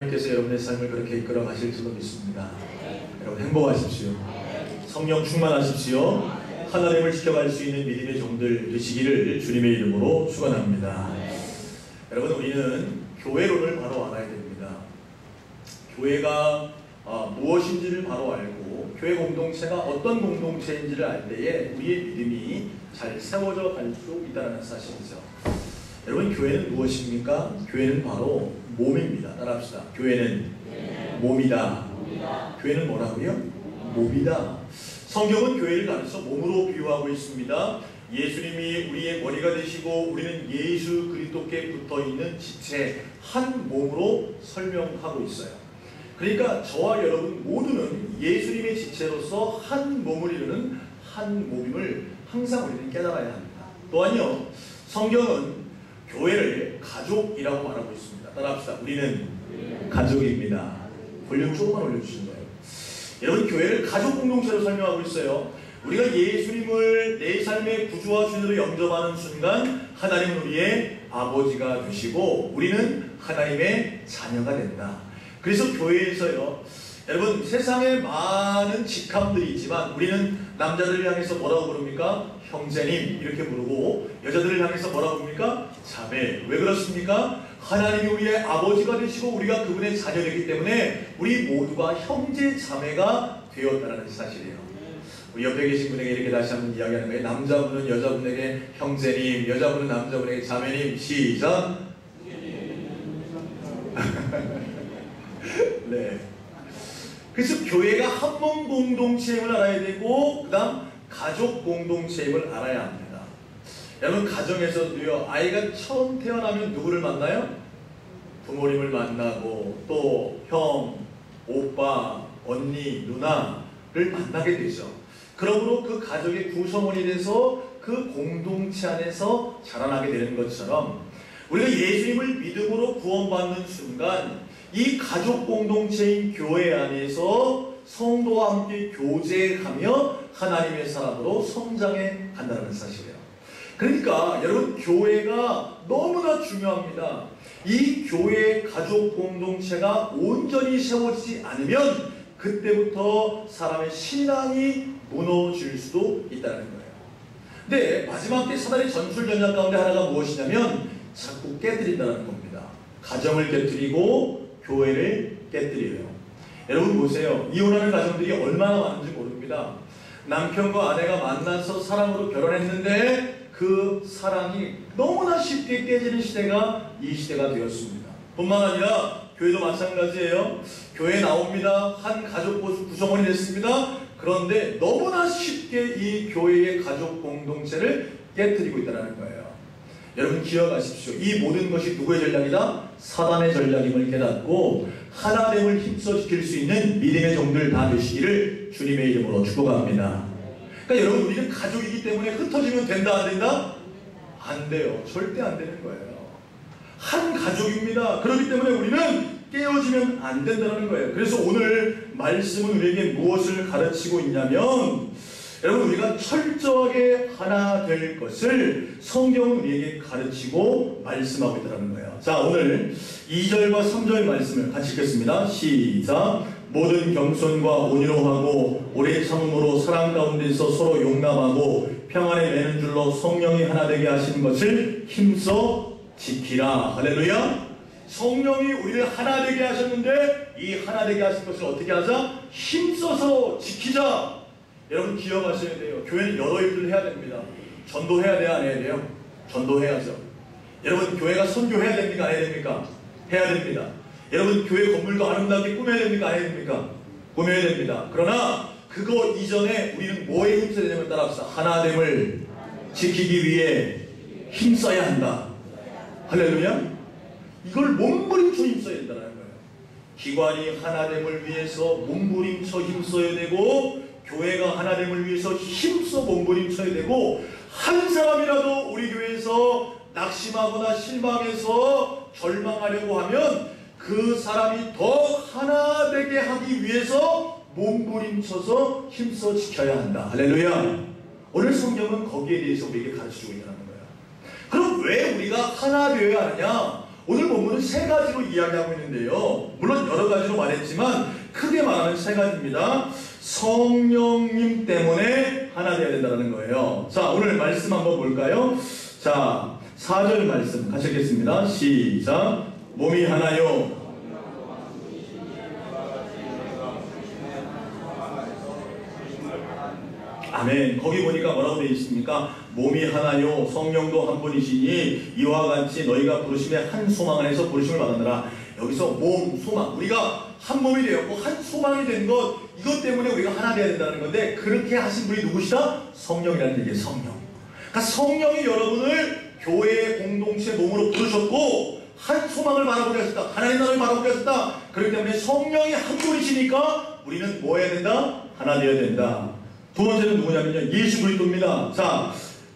하나님께서 여러분의 삶을 그렇게 이끌어 가실 줄로 믿습니다. 여러분 행복하십시오. 성령 충만하십시오. 하나님을 지켜갈 수 있는 믿음의 종들 되시기를 주님의 이름으로 축원합니다. 여러분, 우리는 교회론을 바로 알아야 됩니다. 교회가 무엇인지를 바로 알고 교회 공동체가 어떤 공동체인지를 알 때에 우리의 믿음이 잘 세워져 갈 수 있다는 사실이죠. 여러분, 교회는 무엇입니까? 교회는 바로 몸입니다. 따라합시다. 교회는 몸이다. 교회는 뭐라고요? 몸이다. 성경은 교회를 가르쳐 몸으로 비유하고 있습니다. 예수님이 우리의 머리가 되시고 우리는 예수 그리스도께 붙어있는 지체 한 몸으로 설명하고 있어요. 그러니까 저와 여러분 모두는 예수님의 지체로서 한 몸을 이루는 한 몸임을 항상 우리는 깨달아야 합니다. 또한요, 성경은 교회를 가족이라고 말하고 있습니다. 따라합시다. 우리는 가족입니다. 볼륨 조금만 올려주시는 거예요. 여러분, 교회를 가족 공동체로 설명하고 있어요. 우리가 예수님을 내 삶의 구주와 주인으로 영접하는 순간 하나님은 우리의 아버지가 되시고 우리는 하나님의 자녀가 된다. 그래서 교회에서요, 여러분, 세상에 많은 직함들이 있지만 우리는 남자들을 향해서 뭐라고 부릅니까? 형제님 이렇게 부르고, 여자들을 향해서 뭐라고 부릅니까? 자매. 왜 그렇습니까? 하나님이 우리의 아버지가 되시고 우리가 그분의 자녀되기 때문에 우리 모두가 형제 자매가 되었다는 사실이에요. 우리 옆에 계신 분에게 이렇게 다시 한번 이야기하는 거예요. 남자분은 여자분에게 형제님, 여자분은 남자분에게 자매님. 시작. 네. 그래서 교회가 한 몸 공동체임을 알아야 되고, 그 다음 가족 공동체임을 알아야 합니다. 여러분, 가정에서도요, 아이가 처음 태어나면 누구를 만나요? 부모님을 만나고 또 형, 오빠, 언니, 누나를 만나게 되죠. 그러므로 그 가족의 구성원이 돼서 그 공동체 안에서 자라나게 되는 것처럼 우리가 예수님을 믿음으로 구원받는 순간 이 가족 공동체인 교회 안에서 성도와 함께 교제하며 하나님의 사람으로 성장해 간다는 사실이에요. 그러니까 여러분, 교회가 너무나 중요합니다. 이 교회 가족 공동체가 온전히 세워지지 않으면 그때부터 사람의 신앙이 무너질 수도 있다는 거예요. 근데 마지막 때 사단의 전술전략 가운데 하나가 무엇이냐면 자꾸 깨뜨린다는 겁니다. 가정을 깨뜨리고 교회를 깨뜨려요. 여러분 보세요. 이혼하는 가정들이 얼마나 많은지 모릅니다. 남편과 아내가 만나서 사랑으로 결혼했는데 그 사랑이 너무나 쉽게 깨지는 시대가 이 시대가 되었습니다. 뿐만 아니라 교회도 마찬가지예요. 교회에 나옵니다. 한 가족 구성원이 됐습니다. 그런데 너무나 쉽게 이 교회의 가족 공동체를 깨뜨리고 있다는 거예요. 여러분 기억하십시오. 이 모든 것이 누구의 전략이다? 사단의 전략임을 깨닫고 하나됨을 힘써지킬 수 있는 믿음의 종들 다 되시기를 주님의 이름으로 축복합니다. 그러니까 여러분, 우리는 가족이기 때문에 흩어지면 된다 안 된다? 안 돼요. 절대 안 되는 거예요. 한 가족입니다. 그렇기 때문에 우리는 깨어지면 안 된다는 거예요. 그래서 오늘 말씀은 우리에게 무엇을 가르치고 있냐면, 여러분, 우리가 철저하게 하나 될 것을 성경은 우리에게 가르치고 말씀하고 있다는 거예요. 자, 오늘 2절과 3절 말씀을 같이 읽겠습니다. 시작. 모든 겸손과 온유로 하고 오래 참음으로 사랑 가운데서 서로 용납하고 평안에 매는 줄로 성령이 하나 되게 하시는 것을 힘써 지키라. 할렐루야. 성령이 우리를 하나 되게 하셨는데 이 하나 되게 하신 것을 어떻게 하자? 힘써서 지키자. 여러분 기억하셔야 돼요. 교회는 여러 일들을 해야 됩니다. 전도해야 돼요? 안 해야 돼요? 전도해야죠. 여러분, 교회가 선교해야 됩니까? 안 해야 됩니까? 해야 됩니다. 여러분, 교회 건물도 아름답게 꾸며야 됩니까? 안 해야 됩니까? 꾸며야 됩니다. 그러나 그거 이전에 우리는 뭐에 힘써야 되냐면 따라합시다. 하나됨을 지키기 위해 힘써야 한다. 할렐루야. 이걸 몸부림쳐 힘써야 된다는 거예요. 기관이 하나됨을 위해서 몸부림쳐 힘써야 되고, 교회가 하나됨을 위해서 힘써 몸부림쳐야 되고, 한 사람이라도 우리 교회에서 낙심하거나 실망해서 절망하려고 하면 그 사람이 더 하나 되게 하기 위해서 몸부림쳐서 힘써 지켜야 한다. 할렐루야. 오늘 성경은 거기에 대해서 우리에게 가르쳐주고 있다는 거예요. 그럼 왜 우리가 하나 되어야 하느냐? 오늘 본문은 세 가지로 이야기하고 있는데요. 물론 여러 가지로 말했지만 크게 말하면 세 가지입니다. 성령님 때문에 하나 되어야 된다는 거예요. 자, 오늘 말씀 한번 볼까요? 자, 4절 말씀 같이 읽겠습니다. 시작. 몸이 하나요. 아멘. 거기 보니까 뭐라고 되어 있습니까? 몸이 하나요 성령도 한 분이시니 이와 같이 너희가 부르심에 한 소망 안에서 부르심을 받았느라. 여기서 몸, 소망, 우리가 한 몸이 되었고 한 소망이 된 것, 이것 때문에 우리가 하나 되어야 된다는 건데, 그렇게 하신 분이 누구시다? 성령이라는 얘기예요. 성령. 그러니까 성령이 여러분을 교회의 공동체 몸으로 부르셨고 한 소망을 바라보게 하셨다. 하나님 나라를 바라보게 하셨다. 그렇기 때문에 성령이 한 분이시니까 우리는 뭐 해야 된다? 하나 되어야 된다. 두 번째는 누구냐면요, 예수 그리스도입니다. 자,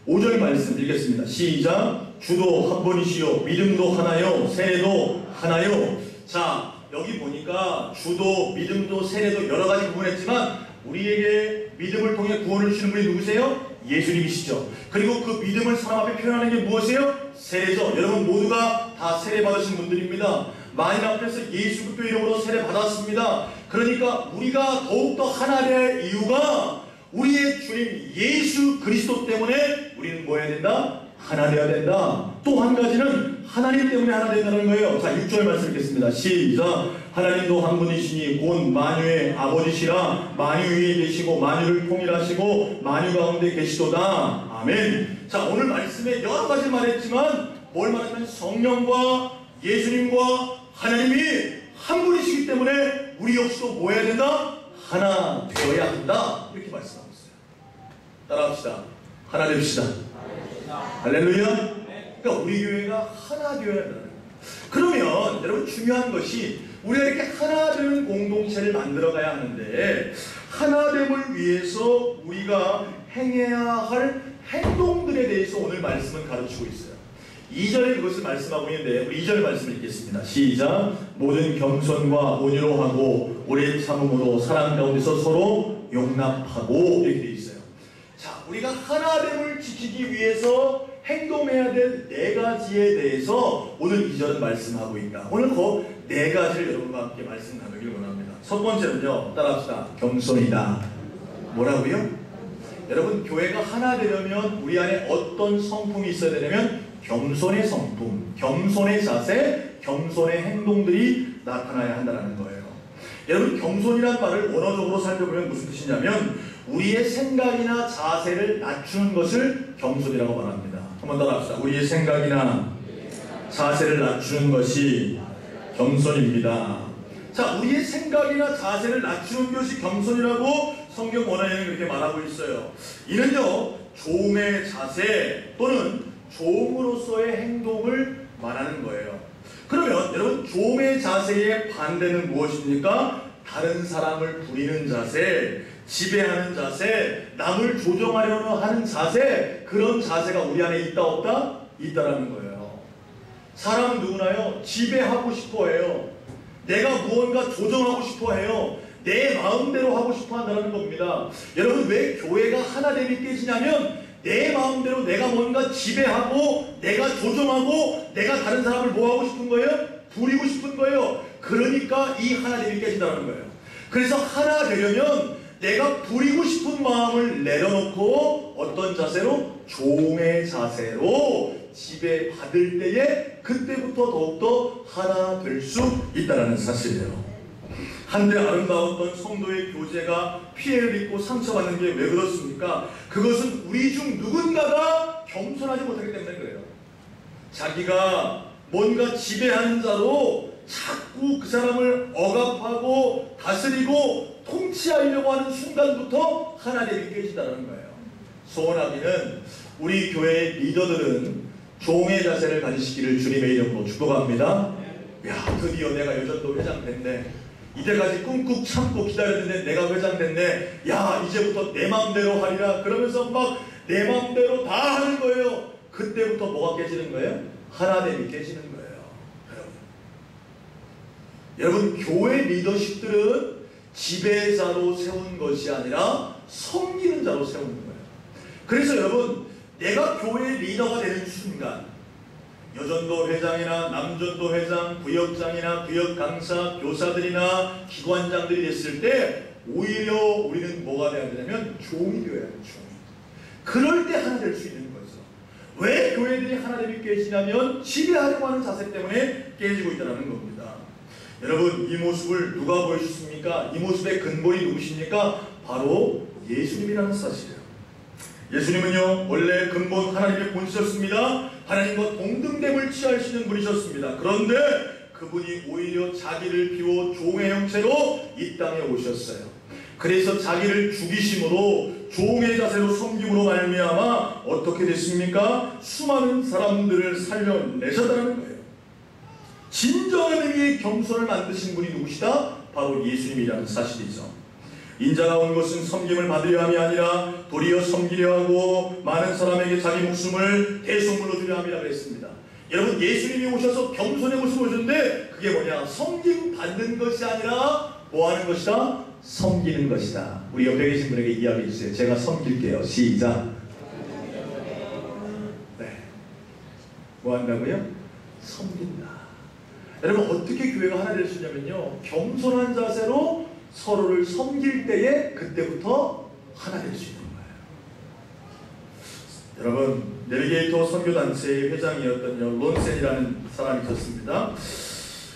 5절 말씀 읽겠습니다. 시작. 주도 한 분이시요 믿음도 하나요 세례도 하나요. 자, 여기 보니까 주도 믿음도 세례도 여러 가지 구분했지만 우리에게 믿음을 통해 구원을 주시는 분이 누구세요? 예수님이시죠. 그리고 그 믿음을 사람 앞에 표현하는 게 무엇이에요? 세례죠. 여러분 모두가 다 세례 받으신 분들입니다. 만인 앞에서 예수 그리스도 이름으로 세례 받았습니다. 그러니까 우리가 더욱더 하나 될 이유가 우리의 주님 예수 그리스도 때문에 우리는 뭐 해야 된다? 하나 되어야 된다. 또 한 가지는 하나님 때문에 하나 된다는 거예요. 자, 6절 말씀 읽겠습니다. 시작. 하나님도 한 분이시니 곧 만유의 아버지시라. 만유 위에 계시고 만유를 통일하시고 만유 가운데 계시도다. 아멘. 자, 오늘 말씀에 여러 가지 말했지만 뭘 말하면 성령과 예수님과 하나님이 한 분이시기 때문에 우리 역시도 뭐 해야 된다? 하나 되어야 한다. 이렇게 말씀하고 있어요. 따라합시다. 하나 됩시다. 할렐루야. 그러니까 우리 교회가 하나 되어야 한다. 그러면 여러분 중요한 것이 우리가 이렇게 하나 되는 공동체를 만들어가야 하는데, 하나됨을 위해서 우리가 행해야 할 행동들에 대해서 오늘 말씀은 가르치고 있어요. 2절에 그것을 말씀하고 있는데 우리 2절 말씀을 읽겠습니다. 시작. 모든 겸손과 온유로 하고 오래 참음으로 사랑 가운데서 서로 용납하고 이렇게 되어 있어요. 자, 우리가 하나됨을 지키기 위해서 행동해야 될 네 가지에 대해서 오늘 2절은 말씀하고 있다. 오늘 그 네 가지를 여러분과 함께 말씀 나누기를 원합니다. 첫 번째는요, 따라합시다. 겸손이다. 뭐라고요? 여러분, 교회가 하나 되려면 우리 안에 어떤 성품이 있어야 되냐면 겸손의 성품, 겸손의 자세, 겸손의 행동들이 나타나야 한다는 거예요. 여러분, 겸손이란 말을 원어적으로 살펴보면 무슨 뜻이냐면 우리의 생각이나 자세를 낮추는 것을 겸손이라고 말합니다. 한번 더 합시다. 우리의 생각이나 자세를 낮추는 것이 겸손입니다. 자, 우리의 생각이나 자세를 낮추는 것이 겸손이라고 성경 원어에는 그렇게 말하고 있어요. 이는요, 종의 자세 또는 종으로서의 행동을 말하는 거예요. 그러면 여러분, 종의 자세의 반대는 무엇입니까? 다른 사람을 부리는 자세, 지배하는 자세, 남을 조정하려는 하는 자세, 그런 자세가 우리 안에 있다 없다? 있다라는 거예요. 사람은 누구나요? 지배하고 싶어 해요. 내가 무언가 조정하고 싶어 해요. 내 마음대로 하고 싶어 한다는 겁니다. 여러분, 왜 교회가 하나됨이 깨지냐면 내 마음대로 내가 뭔가 지배하고 내가 조정하고 내가 다른 사람을 뭐 하고 싶은 거예요? 부리고 싶은 거예요. 그러니까 이 하나됨이 깨진다는 거예요. 그래서 하나 되려면 내가 부리고 싶은 마음을 내려놓고 어떤 자세로? 종의 자세로 지배받을 때에 그때부터 더욱더 하나 될 수 있다는 사실이에요. 한때 아름다웠던 성도의 교제가 피해를 입고 상처받는 게 왜 그렇습니까? 그것은 우리 중 누군가가 겸손하지 못하기 때문에 그래요. 자기가 뭔가 지배하는 자로 자꾸 그 사람을 억압하고 다스리고 통치하려고 하는 순간부터 하나됨이 깨진다는 거예요. 소원하기는 우리 교회의 리더들은 종의 자세를 가지시기를 주님의 이름으로 축복합니다. 야, 드디어 내가 여전도 회장 됐네. 이때까지 꾹꾹 참고 기다렸는데 내가 회장 됐네. 야, 이제부터 내 마음대로 하리라. 그러면서 막 내 마음대로 다 하는 거예요. 그때부터 뭐가 깨지는 거예요? 하나됨이 깨지는 거예요. 여러분, 교회 리더십들은 지배자로 세운 것이 아니라 섬기는 자로 세우는 거예요. 그래서 여러분, 내가 교회의 리더가 되는 순간, 여전도 회장이나 남전도 회장, 부역장이나 부역 강사, 교사들이나 기관장들이 됐을 때 오히려 우리는 뭐가 돼야 되냐면 종이 되어야 돼요. 종이. 그럴 때 하나 될 수 있는 거죠. 왜 교회들이 하나됨이 깨지냐면 지배하려고 하는 자세 때문에 깨지고 있다는 겁니다. 여러분, 이 모습을 누가 보여주십니까? 이 모습의 근본이 누구십니까? 바로 예수님이라는 사실이에요. 예수님은요, 원래 근본 하나님의 본이셨습니다. 하나님과 동등됨을 취할 수 있는 분이셨습니다. 그런데 그분이 오히려 자기를 비워 종의 형체로 이 땅에 오셨어요. 그래서 자기를 죽이심으로 종의 자세로 섬김으로 말미암아 어떻게 됐습니까? 수많은 사람들을 살려내셨다는 거예요. 진정한 의미의 겸손을 만드신 분이 누구시다? 바로 예수님이라는 사실이죠. 인자가 온 것은 섬김을 받으려 함이 아니라 도리어 섬기려 하고 많은 사람에게 자기 목숨을 대속물로 주려 함이라 그랬습니다. 여러분, 예수님이 오셔서 겸손의 모습을 보셨는데 그게 뭐냐? 섬김 받는 것이 아니라 뭐 하는 것이다? 섬기는 것이다. 우리 옆에 계신 분에게 이야기해 주세요. 제가 섬길게요. 시작. 네. 뭐 한다고요? 섬긴다. 여러분, 어떻게 교회가 하나 될 수 있냐면요, 겸손한 자세로 서로를 섬길 때에 그때부터 하나 될 수 있는 거예요. 여러분, 내비게이터 선교단체의 회장이었던 론센이라는 사람이 있었습니다.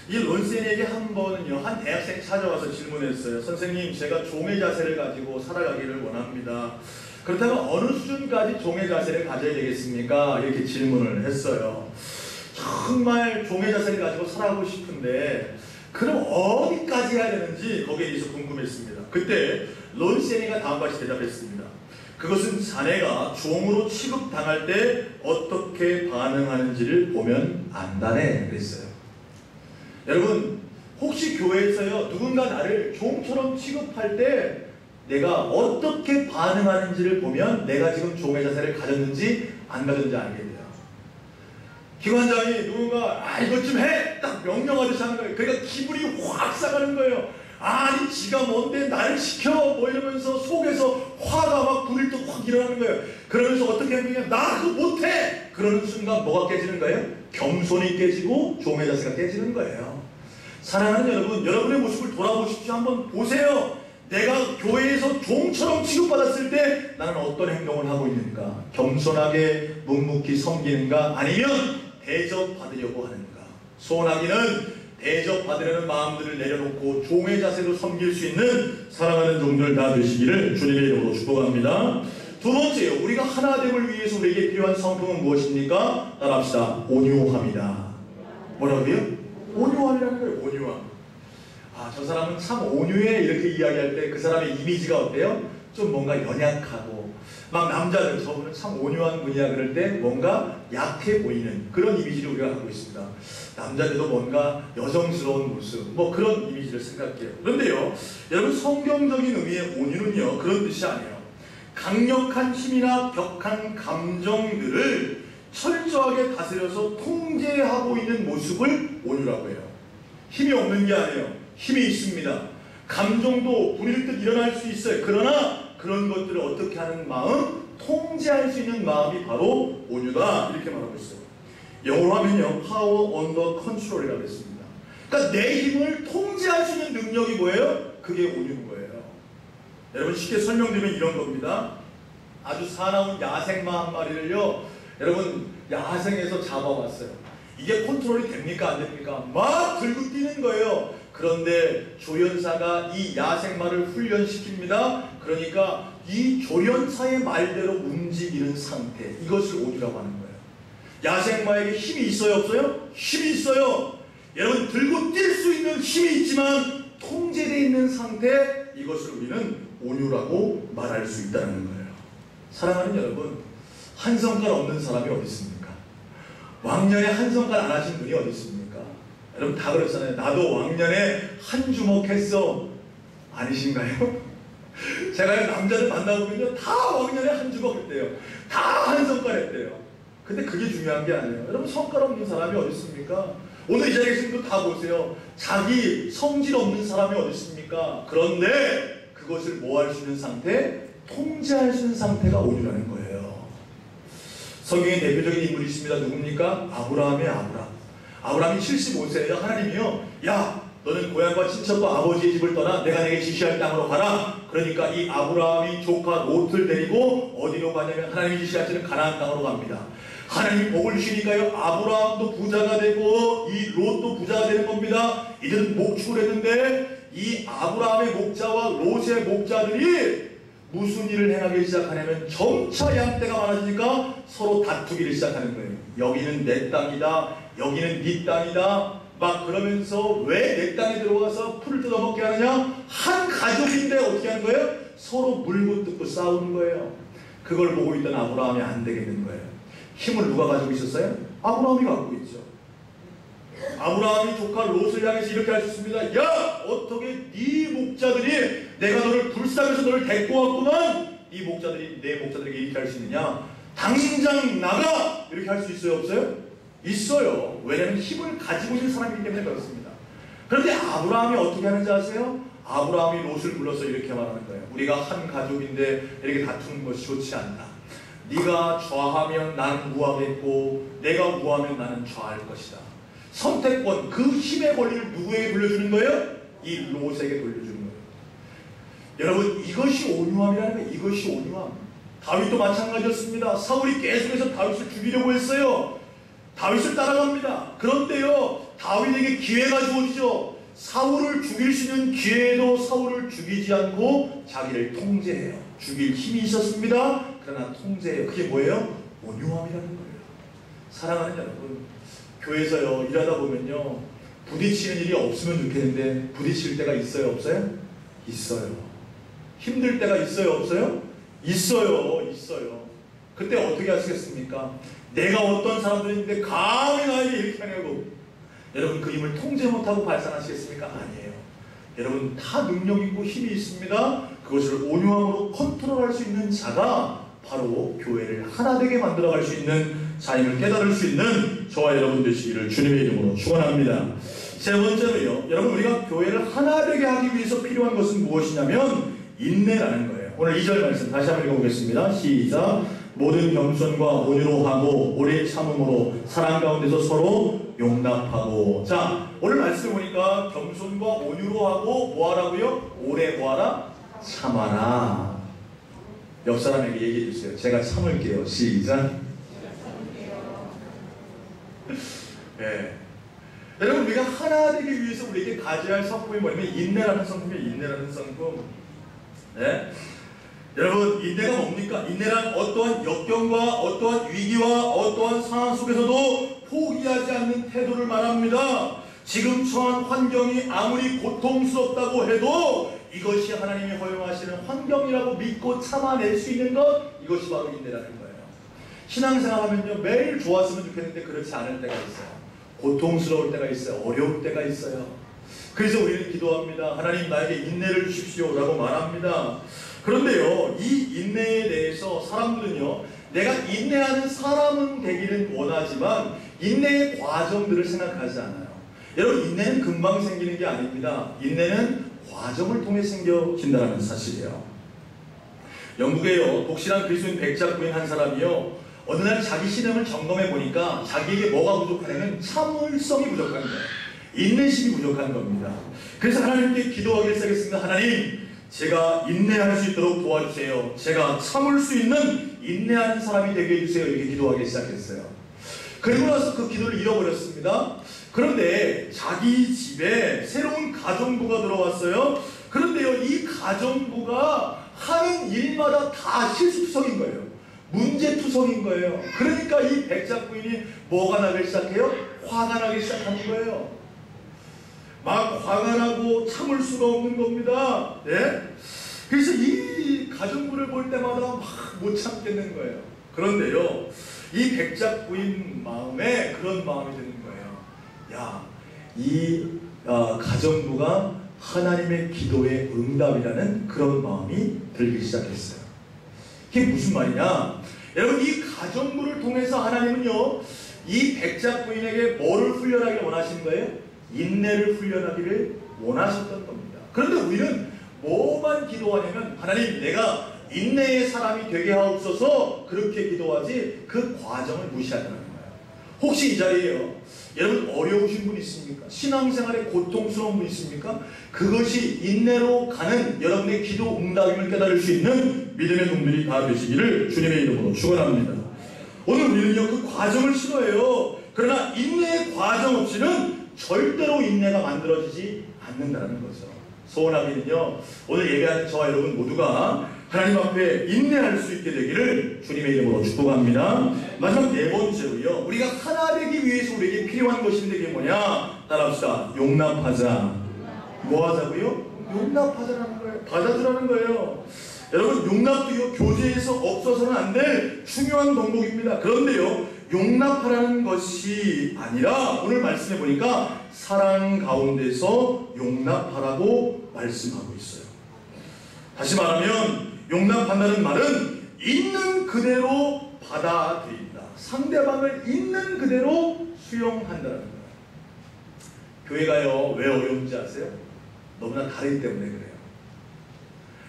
이 론센에게 한 번은요, 한 대학생이 찾아와서 질문했어요. 선생님, 제가 종의 자세를 가지고 살아가기를 원합니다. 그렇다면 어느 수준까지 종의 자세를 가져야 되겠습니까? 이렇게 질문을 했어요. 정말 종의 자세를 가지고 살아가고 싶은데 그럼 어디까지 해야 되는지 거기에 대해서 궁금했습니다. 그때 론센이가 다음같이 대답했습니다. 그것은 자네가 종으로 취급당할 때 어떻게 반응하는지를 보면 안다네 그랬어요. 여러분, 혹시 교회에서요, 누군가 나를 종처럼 취급할 때 내가 어떻게 반응하는지를 보면 내가 지금 종의 자세를 가졌는지 안 가졌는지 알게 돼요. 기관장이 누군가 이것 좀 해! 딱 명령하듯이 하는 거예요. 그러니까 기분이 확 싸가는 거예요. 아니 지가 뭔데 나를 시켜! 뭐 이러면서 속에서 화가 막 불일 듯 확 일어나는 거예요. 그러면서 어떻게 하면 나 그거 못해! 그러는 순간 뭐가 깨지는 거예요? 겸손이 깨지고 종의 자세가 깨지는 거예요. 사랑하는 여러분, 여러분의 모습을 돌아보십시오. 한번 보세요. 내가 교회에서 종처럼 취급받았을 때 나는 어떤 행동을 하고 있는가? 겸손하게 묵묵히 섬기는가? 아니면 대접받으려고 하는가? 소원하기는 대접받으려는 마음들을 내려놓고 종의 자세로 섬길 수 있는 사랑하는 종들 다 되시기를 주님의 이름으로 축복합니다. 두 번째요, 우리가 하나됨을 위해서 우리에게 필요한 성품은 무엇입니까? 따라합시다. 온유함이다. 뭐라고요? 온유함이라는 거예요. 온유함. 저 사람은 참 온유해 이렇게 이야기할 때 그 사람의 이미지가 어때요? 좀 뭔가 연약하고 막 남자들 저분은 참 온유한 분이야 그럴 때 뭔가 약해 보이는 그런 이미지를 우리가 갖고 있습니다. 남자들도 뭔가 여성스러운 모습 뭐 그런 이미지를 생각해요. 그런데요, 여러분, 성경적인 의미의 온유는요 그런 뜻이 아니에요. 강력한 힘이나 격한 감정들을 철저하게 다스려서 통제하고 있는 모습을 온유라고 해요. 힘이 없는 게 아니에요. 힘이 있습니다. 감정도 불일 듯 일어날 수 있어요. 그러나 그런 것들을 어떻게 하는 마음, 통제할 수 있는 마음이 바로 온유다 이렇게 말하고 있어요. 영어로 하면요, power under control이라고 했습니다. 그러니까 내 힘을 통제할 수 있는 능력이 뭐예요? 그게 온유인 거예요. 여러분, 쉽게 설명드리면 이런 겁니다. 아주 사나운 야생마 한 마리를요, 여러분, 야생에서 잡아왔어요. 이게 컨트롤이 됩니까 안 됩니까? 막 들고 뛰는 거예요. 그런데 조련사가 이 야생마를 훈련시킵니다. 그러니까 이 조련사의 말대로 움직이는 상태, 이것을 온유라고 하는 거예요. 야생마에게 힘이 있어요 없어요? 힘이 있어요. 여러분, 들고 뛸 수 있는 힘이 있지만 통제되어 있는 상태, 이것을 우리는 온유라고 말할 수 있다는 거예요. 사랑하는 여러분, 한 성깔 없는 사람이 어디 있습니까? 왕년에 한 성깔 안 하신 분이 어디 있습니까? 여러분 다 그렇잖아요. 나도 왕년에 한 주먹 했어. 아니신가요? 제가 남자들 만나보면요, 다 왕년에 한 주먹 했대요. 다 한 성깔 했대요. 근데 그게 중요한 게 아니에요. 여러분, 성깔 없는 사람이 어디 있습니까? 오늘 이 자리에 계신 분도 다 보세요. 자기 성질 없는 사람이 어디 있습니까? 그런데 그것을 뭐 할 수 있는 상태? 통제할 수 있는 상태가 온유라는 거예요. 성경의 대표적인 인물이 있습니다. 누굽니까? 아브라함의 아브라함. 아브라함이 75세예요. 하나님이요, 야, 너는 고향과 친척과 아버지의 집을 떠나 내가 내게 지시할 땅으로 가라. 그러니까 이 아브라함이 조카 롯을 데리고 어디로 가냐면 하나님이 지시하시는 가나안 땅으로 갑니다. 하나님이 복을 주시니까요, 아브라함도 부자가 되고 이 롯도 부자가 되는 겁니다. 이들은 목축을 했는데 이 아브라함의 목자와 롯의 목자들이 무슨 일을 행하기 시작하냐면 점차 양떼가 많아지니까 서로 다투기를 시작하는 거예요. 여기는 내 땅이다, 여기는 네 땅이다, 막 그러면서 왜 내 땅에 들어가서 풀을 뜯어먹게 하느냐? 한 가족인데 어떻게 하는 거예요? 서로 물고 뜯고 싸우는 거예요. 그걸 보고 있던 아브라함이 안 되겠는 거예요. 힘을 누가 가지고 있었어요? 아브라함이 갖고 있죠. 아브라함이 조카 롯을 향해서 이렇게 하셨습니다. 야, 어떻게 네 목자들이 내가 너를 불쌍해서 너를 데리고 왔구만, 네 목자들이 내 목자들에게 이렇게 할 수 있느냐? 당장 나가! 이렇게 할 수 있어요, 없어요? 있어요. 왜냐하면 힘을 가지고 있는 사람이기 때문에 그렇습니다. 그런데 아브라함이 어떻게 하는지 아세요? 아브라함이 롯을 불러서 이렇게 말하는 거예요. 우리가 한 가족인데 이렇게 다투는 것이 좋지 않다. 네가 좌하면 나는 우하겠고 내가 우하면 나는 좌할 것이다. 선택권, 그 힘의 권리를 누구에게 돌려주는 거예요? 이 롯에게 돌려주는 거예요. 여러분, 이것이 온유함이라는 거예요. 이것이 온유함. 다윗도 마찬가지였습니다. 사울이 계속해서 다윗을 죽이려고 했어요. 다윗을 따라갑니다. 그런데요, 다윗에게 기회가 주어지죠. 사울을 죽일 수 있는 기회에도 사울을 죽이지 않고 자기를 통제해요. 죽일 힘이 있었습니다. 그러나 통제해요. 그게 뭐예요? 온유함이라는 거예요. 사랑하는 여러분, 교회에서요, 일하다 보면요, 부딪히는 일이 없으면 좋겠는데 부딪힐 때가 있어요, 없어요? 있어요. 힘들 때가 있어요, 없어요? 있어요, 있어요. 그때 어떻게 하시겠습니까? 내가 어떤 사람들인데 감히 나에게 이렇게 하냐고. 여러분, 그 힘을 통제 못하고 발산하시겠습니까? 아니에요. 여러분, 다 능력 있고 힘이 있습니다. 그것을 온유함으로 컨트롤할 수 있는 자가 바로 교회를 하나 되게 만들어갈 수 있는 자임을 깨달을 수 있는 저와 여러분 되시기를 주님의 이름으로 축원합니다. 세 번째로요, 여러분, 우리가 교회를 하나 되게 하기 위해서 필요한 것은 무엇이냐면 인내라는 거예요. 오늘 2절 말씀 다시 한번 읽어보겠습니다. 시작. 모든 겸손과 온유로 하고 오래 참음으로 사랑 가운데서 서로 용납하고. 자, 오늘 말씀 보니까 겸손과 온유로 하고 뭐하라고요? 오래 뭐하라? 참아라. 옆 사람에게 얘기해 주세요. 제가 참을게요. 시작. 네. 여러분, 우리가 하나 되기 위해서 우리에게 가져야 할 성품이 뭐냐면 인내라는 성품이에요. 인내라는 성품. 네? 여러분, 인내가 뭡니까? 인내란 어떠한 역경과 어떠한 위기와 어떠한 상황 속에서도 포기하지 않는 태도를 말합니다. 지금 처한 환경이 아무리 고통스럽다고 해도 이것이 하나님이 허용하시는 환경이라고 믿고 참아낼 수 있는 것, 이것이 바로 인내라는 거예요. 신앙생활 하면요, 매일 좋았으면 좋겠는데 그렇지 않을 때가 있어요. 고통스러울 때가 있어요. 어려울 때가 있어요. 그래서 우리는 기도합니다. 하나님, 나에게 인내를 주십시오 라고 말합니다. 그런데요, 이 인내에 대해서 사람들은요, 내가 인내하는 사람은 되기는 원하지만 인내의 과정들을 생각하지 않아요. 여러분, 인내는 금방 생기는 게 아닙니다. 인내는 과정을 통해 생겨진다는 사실이에요. 영국에요, 독실한 그리스도인 백작부인 한 사람이요, 어느 날 자기 신앙을 점검해 보니까 자기에게 뭐가 부족하냐면 참을성이 부족한 거예요. 인내심이 부족한 겁니다. 그래서 하나님께 기도하기 시작했습니다. 하나님, 제가 인내할 수 있도록 도와주세요. 제가 참을 수 있는 인내하는 사람이 되게 해주세요. 이렇게 기도하기 시작했어요. 그리고 나서 그 기도를 잃어버렸습니다. 그런데 자기 집에 새로운 가정부가 들어왔어요. 그런데요, 이 가정부가 하는 일마다 다 실수투성인 거예요. 문제투성인 거예요. 그러니까 이 백작부인이 뭐가 나기 시작해요? 화가 나기 시작하는 거예요. 막 화가 나고 참을 수가 없는 겁니다. 네? 그래서 이 가정부를 볼 때마다 막 못 참겠는 거예요. 그런데요, 이 백작부인 마음에 그런 마음이 드는 거예요. 야, 이 가정부가 하나님의 기도의 응답이라는 그런 마음이 들기 시작했어요. 이게 무슨 말이냐? 여러분, 이 가정부를 통해서 하나님은요, 이 백작부인에게 뭐를 훈련하기를 원하신 거예요? 인내를 훈련하기를 원하셨던 겁니다. 그런데 우리는 뭐만 기도하냐면, 하나님, 내가 인내의 사람이 되게 하옵소서 그렇게 기도하지 그 과정을 무시한다는 거예요. 혹시 이 자리에요, 여러분 어려우신 분 있습니까? 신앙생활에 고통스러운 분 있습니까? 그것이 인내로 가는 여러분의 기도 응답임을 깨달을 수 있는 믿음의 종들이 다 되시기를 주님의 이름으로 축원합니다. 오늘 우리는요 그 과정을 싫어해요. 그러나 인내의 과정 없이는 절대로 인내가 만들어지지 않는다는 거죠. 소원하기는요, 오늘 예배하는 저와 여러분 모두가 하나님 앞에 인내할 수 있게 되기를 주님의 이름으로 축복합니다. 마지막 네 번째로요, 우리가 하나 되기 위해서 우리에게 필요한 것인데 그게 뭐냐? 따라합시다. 용납하자. 뭐 하자고요? 용납하자라는 거예요. 받아주라는 거예요. 여러분 용납도요 교제에서 없어서는 안 될 중요한 덕목입니다. 그런데요 용납하라는 것이 아니라 오늘 말씀해 보니까 사랑 가운데서 용납하라고 말씀하고 있어요. 다시 말하면 용납한다는 말은 있는 그대로 받아들인다. 상대방을 있는 그대로 수용한다는 거예요. 교회가요 왜 어려운지 아세요? 너무나 다르기 때문에 그래요.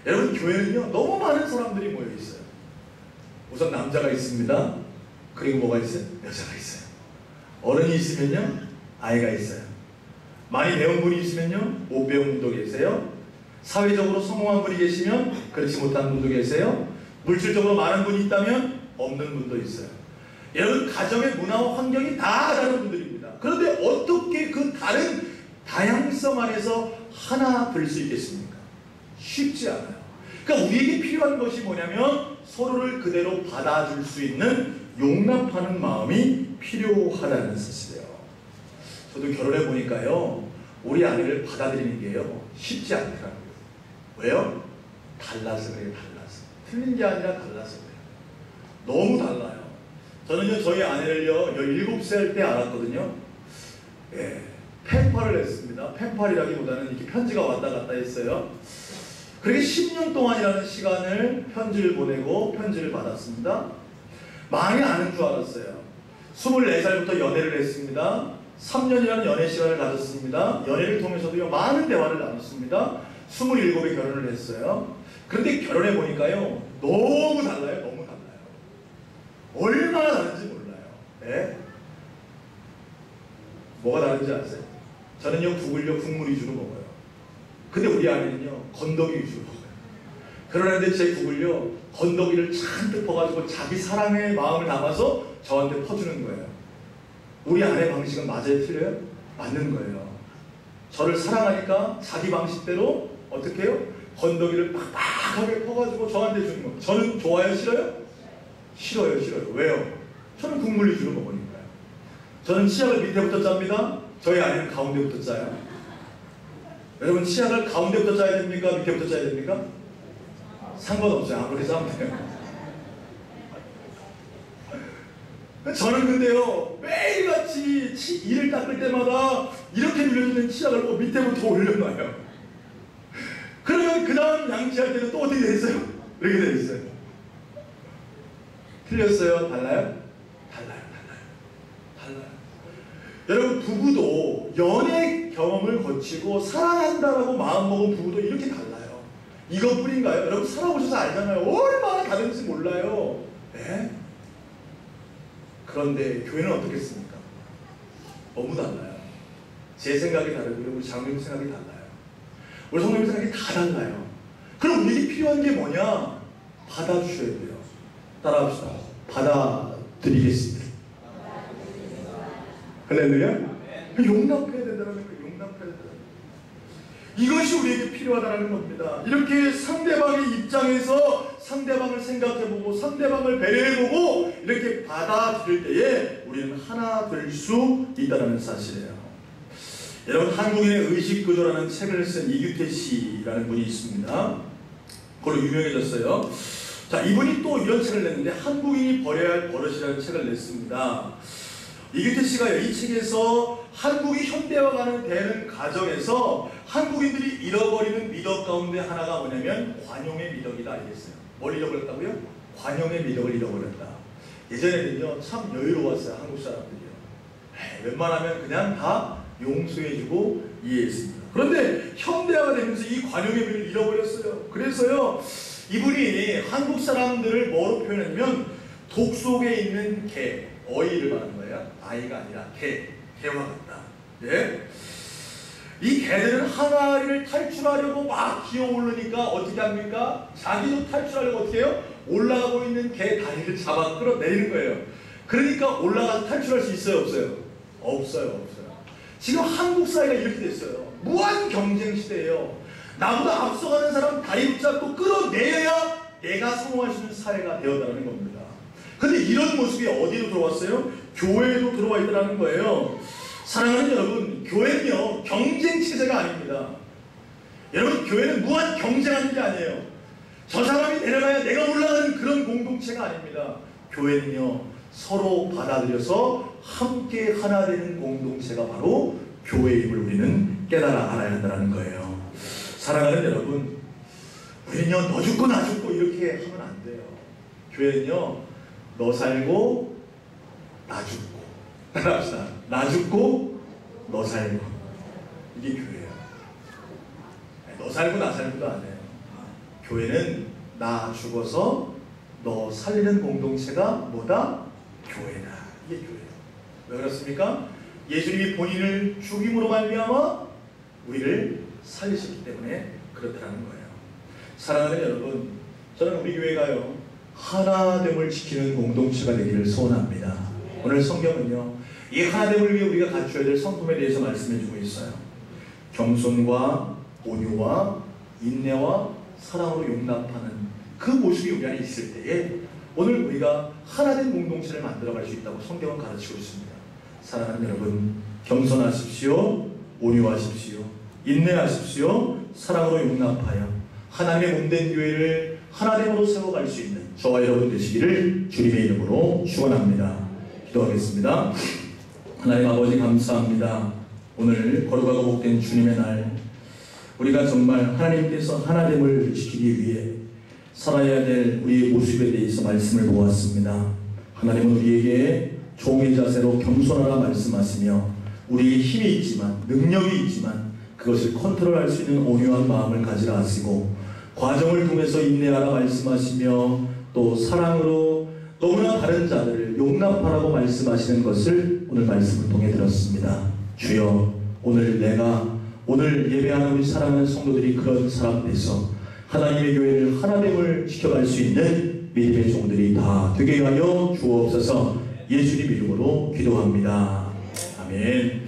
여러분 교회는요 너무 많은 사람들이 모여 있어요. 우선 남자가 있습니다. 그리고 뭐가 있어요? 여자가 있어요. 어른이 있으면요 아이가 있어요. 많이 배운 분이 있으면요 못 배운 분도 계세요. 사회적으로 성공한 분이 계시면 그렇지 못한 분도 계세요. 물질적으로 많은 분이 있다면 없는 분도 있어요. 여러분 가정의 문화와 환경이 다 다른 분들입니다. 그런데 어떻게 그 다른 다양성 안에서 하나 될 수 있겠습니까? 쉽지 않아요. 그러니까 우리에게 필요한 것이 뭐냐면 서로를 그대로 받아줄 수 있는 용납하는 마음이 필요하다는 사실이에요. 저도 결혼해 보니까요 우리 아내를 받아들이는 게요 쉽지 않더라고요. 왜요? 달라서 그래요. 달라서. 틀린 게 아니라 달라서 그래요. 너무 달라요. 저는요 저희 아내를요 17살 때 알았거든요. 예, 펜팔을 했습니다. 펜팔이라기보다는 이렇게 편지가 왔다 갔다 했어요. 그렇게 10년 동안이라는 시간을 편지를 보내고 편지를 받았습니다. 많이 아는 줄 알았어요. 24살부터 연애를 했습니다. 3년이라는 연애 시간을 가졌습니다. 연애를 통해서도요 많은 대화를 나눴습니다. 27에 결혼을 했어요. 그런데 결혼해 보니까요 너무 달라요. 너무 달라요. 얼마나 다른지 몰라요. 네? 뭐가 다른지 아세요? 저는요 국을요 국물 위주로 먹어요. 근데 우리 아내는요 건더기 위주로 먹어요. 그러는데 제 국을요 건더기를 잔뜩 퍼가지고 자기 사랑의 마음을 담아서 저한테 퍼주는 거예요. 우리 아내 방식은 맞아요? 틀려요? 맞는 거예요. 저를 사랑하니까 자기 방식대로 어떻게 해요? 건더기를 빡빡하게 퍼가지고 저한테 주는 거예요. 저는 좋아요? 싫어요? 싫어요. 싫어요. 왜요? 저는 국물 위주로 먹으니까요. 저는 치약을 밑에부터 짭니다. 저희 아내는 가운데부터 짜요. 여러분 치약을 가운데부터 짜야 됩니까? 밑에부터 짜야 됩니까? 상관없어요. 아무리 짜면 돼요. 저는 근데요 매일같이 이를 닦을 때마다 이렇게 눌려주는 치약을 또 밑에부터 올려놔요. 그러면 그 다음 양치할 때는 또 어떻게 돼 있어요? 이렇게 돼 있어요. 틀렸어요? 달라요? 달라요. 여러분 부부도 연애 경험을 거치고 사랑한다라고 마음먹은 부부도 이렇게 달라요. 이것뿐인가요? 여러분 살아보셔서 알잖아요. 얼마나 다른지 몰라요. 네? 그런데 교회는 어떻겠습니까? 너무 달라요. 제 생각이 다르고요. 우리 장로님 생각이 달라요. 우리 성도님 생각이 다 달라요. 그럼 우리에게 필요한 게 뭐냐? 받아주셔야 돼요. 따라합시다. 받아드리겠습니다. 할렐루야? 용납해야 된다는 거예요. 용납해야 된다. 이것이 우리에게 필요하다는 겁니다. 이렇게 상대방의 입장에서 상대방을 생각해보고 상대방을 배려해보고 이렇게 받아들일 때에 우리는 하나 될 수 있다는 사실이에요. 여러분 한국인의 의식구조라는 책을 쓴 이규태 씨라는 분이 있습니다. 그걸로 유명해졌어요. 자, 이분이 또 이런 책을 냈는데 한국인이 버려야 할 버릇이라는 책을 냈습니다. 이규태 씨가요, 이 책에서 한국이 현대화가는 되는 과정에서 한국인들이 잃어버리는 미덕 가운데 하나가 뭐냐면 관용의 미덕이다 알겠어요. 뭘 잃어버렸다고요? 관용의 미덕을 잃어버렸다. 예전에는요 참 여유로웠어요. 한국 사람들이요. 웬만하면 그냥 다 용서해주고 이해했습니다. 그런데 현대화가 되면서 이 관용의 미덕을 잃어버렸어요. 그래서요 이분이 한국 사람들을 뭐로 표현하냐면 독 속에 있는 개, 어이를 말하는 거예요. 아이가 아니라 개와 같다. 예? 이 개들은 항아리를 탈출하려고 막 기어오르니까 어떻게 합니까? 자기도 탈출하려고 어떻게 해요? 올라가고 있는 개 다리를 잡아 끌어내리는 거예요. 그러니까 올라가서 탈출할 수 있어요? 없어요? 없어요. 지금 한국 사회가 이렇게 됐어요. 무한 경쟁 시대예요. 나보다 앞서가는 사람 다리 붙잡고 끌어내야 내가 성공할 수 있는 사회가 되었다는 겁니다. 근데 이런 모습이 어디로 들어왔어요? 교회에도 들어와 있다는 거예요. 사랑하는 여러분, 교회는요 경쟁 체제가 아닙니다. 여러분, 교회는 무한 경쟁하는 게 아니에요. 저 사람이 내려가야 내가 올라가는 그런 공동체가 아닙니다. 교회는요 서로 받아들여서 함께 하나 되는 공동체가 바로 교회임을 우리는 깨달아 알아야 한다는 거예요. 사랑하는 여러분, 우리는요 너 죽고 나 죽고 이렇게 하면 안 돼요. 교회는요 너 살고 나 죽고, 따라합시다. 나 죽고 너 살고, 이게 교회예요. 너 살고 나 살고도 안 해요. 교회는 나 죽어서 너 살리는 공동체가 뭐다? 교회다. 이게 교회예요. 왜 그렇습니까? 예수님이 본인을 죽임으로 말미암아 우리를 살리셨기 때문에 그렇다는 거예요. 사랑하는 여러분, 저는 우리 교회가요 하나됨을 지키는 공동체가 되기를 소원합니다. 오늘 성경은요 이 하나됨을 위해 우리가 갖춰야 될 성품에 대해서 말씀해주고 있어요. 겸손과 온유와 인내와 사랑으로 용납하는 그 모습이 우리 안에 있을 때에 오늘 우리가 하나된 공동체를 만들어갈 수 있다고 성경은 가르치고 있습니다. 사랑하는 여러분, 겸손하십시오, 온유하십시오, 인내하십시오, 사랑으로 용납하여 하나님의 몸된 교회를 하나됨으로 세워갈 수 있는 저와 여러분 되시기를 주님의 이름으로 축원합니다. 기도하겠습니다. 하나님 아버지, 감사합니다. 오늘 거룩하고 복된 주님의 날, 우리가 정말 하나님께서 하나됨을 지키기 위해 살아야 될 우리의 모습에 대해서 말씀을 보았습니다. 하나님은 우리에게 종의 자세로 겸손하라 말씀하시며 우리에게 힘이 있지만, 능력이 있지만 그것을 컨트롤할 수 있는 온유한 마음을 가지라 하시고, 과정을 통해서 인내하라 말씀하시며 또 사랑으로 너무나 다른 자들을 용납하라고 말씀하시는 것을 오늘 말씀을 통해 들었습니다. 주여, 오늘 예배하는 우리 사랑하는 성도들이 그런 사람 돼서 하나님의 교회를 하나됨을 지켜갈 수 있는 믿음의 종들이 다 되게 하여 주옵소서. 예수님 이름으로 기도합니다. 아멘.